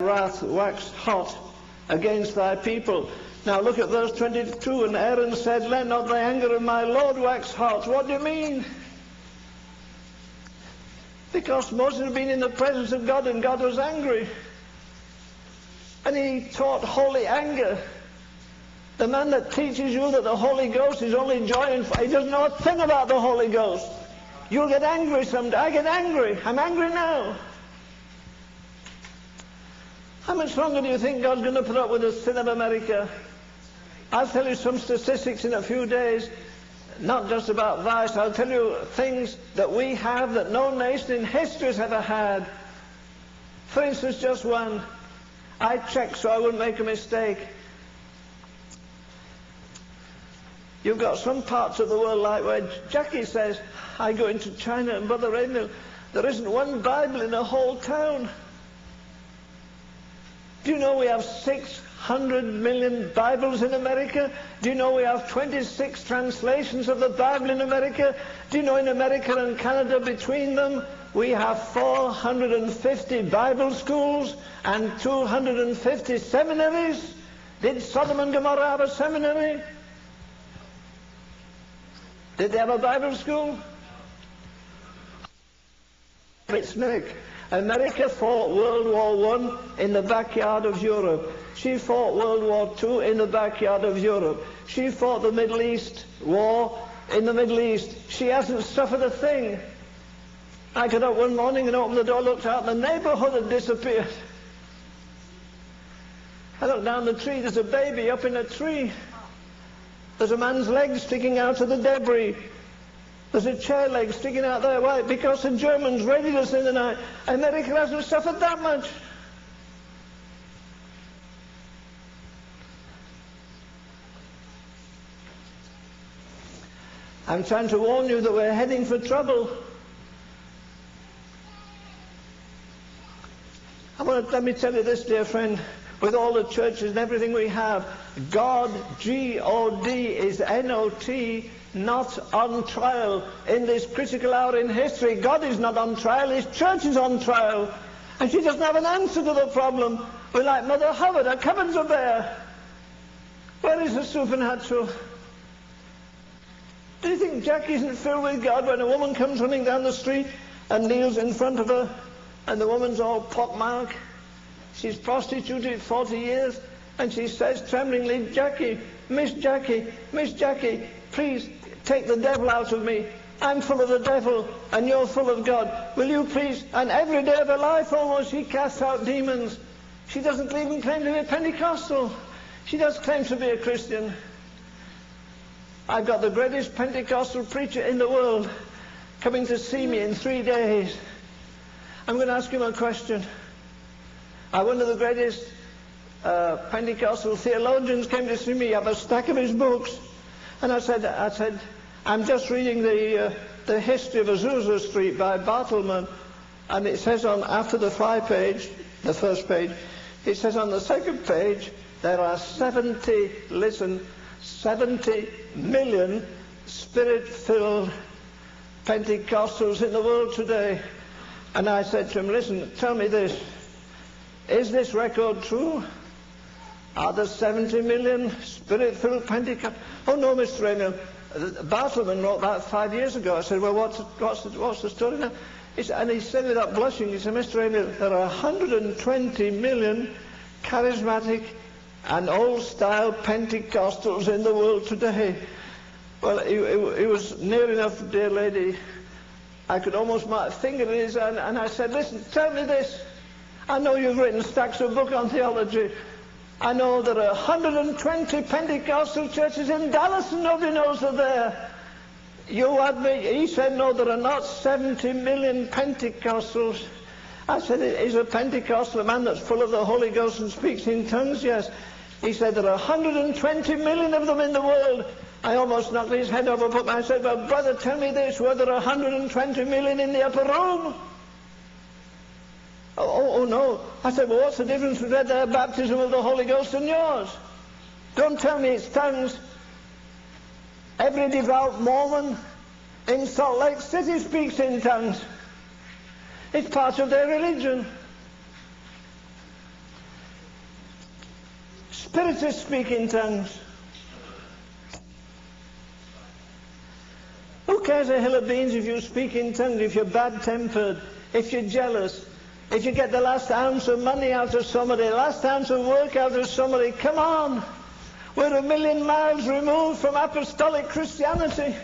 wrath waxed hot against thy people. Now look at verse 22. And Aaron said, let not the anger of my Lord wax hot. What do you mean? Because Moses had been in the presence of God and God was angry. And he taught holy anger. The man that teaches you that the Holy Ghost is only joy and he doesn't know a thing about the Holy Ghost. You'll get angry someday. I get angry. I'm angry now. How much longer do you think God's going to put up with the sin of America? I'll tell you some statistics in a few days, not just about vice. I'll tell you things that we have that no nation in history has ever had. For instance, just one. I checked so I wouldn't make a mistake. You've got some parts of the world like where Jackie says, I go into China and Brother Ravenhill, there isn't one Bible in the whole town. Do you know we have 600 million Bibles in America? Do you know we have 26 translations of the Bible in America? Do you know in America and Canada between them we have 450 Bible schools and 250 seminaries? Did Sodom and Gomorrah have a seminary? Did they have a Bible school? It's Nick. America fought World War I in the backyard of Europe. She fought World War II in the backyard of Europe. She fought the Middle East war in the Middle East. She hasn't suffered a thing. I got up one morning and opened the door, looked out, and the neighborhood had disappeared. I looked down the tree, there's a baby up in a tree. There's a man's leg sticking out of the debris. There's a chair leg sticking out there. Why? Because the Germans raided us in the night. America hasn't suffered that much. I'm trying to warn you that we're heading for trouble. Let me tell you this, dear friend. With all the churches and everything we have, God, G-O-D, is N-O-T, not on trial in this critical hour in history. God is not on trial, His church is on trial. And she doesn't have an answer to the problem. We're like Mother Hubbard, our cupboards are bare. Where is the supernatural? Do you think Jack isn't filled with God when a woman comes running down the street and kneels in front of her and the woman's all pockmarked? She's prostituted 40 years, and she says tremblingly, Miss Jackie, please take the devil out of me. I'm full of the devil, and you're full of God. Will you please? And every day of her life almost, she casts out demons. She doesn't even claim to be a Pentecostal. She does claim to be a Christian. I've got the greatest Pentecostal preacher in the world coming to see me in 3 days. I'm going to ask him a question. One of the greatest Pentecostal theologians came to see me. I have a stack of his books. And I said, I'm just reading the history of Azusa Street by Bartleman. And it says after the first page, it says on the second page, there are 70 million Spirit-filled Pentecostals in the world today. And I said to him, listen, tell me this. Is this record true? Are there 70 million Spirit-filled Pentecostals? Oh no, Mr. Ravenhill. Bartleman wrote that 5 years ago. I said, well, what's the story now? And he said without blushing, he said, Mr. Ravenhill, there are 120 million charismatic and old-style Pentecostals in the world today. Well, he was near enough, dear lady. I could almost my finger in his hand, and I said, listen, tell me this. I know you've written stacks of books on theology. I know there are 120 Pentecostal churches in Dallas and nobody knows they're there. You admit, he said, no, there are not 70 million Pentecostals. I said, is a Pentecostal a man that's full of the Holy Ghost and speaks in tongues? Yes. He said, there are 120 million of them in the world. I almost knocked his head over, but I said, well, brother, tell me this, were there 120 million in the upper room? Oh, no. I said, well, what's the difference between their baptism of the Holy Ghost and yours? Don't tell me it's tongues. Every devout Mormon in Salt Lake City speaks in tongues. It's part of their religion. Spiritists speak in tongues. Who cares a hill of beans if you speak in tongues, if you're bad-tempered, if you're jealous, if you get the last ounce of money out of somebody, the last ounce of work out of somebody? Come on! We're 1,000,000 miles removed from apostolic Christianity.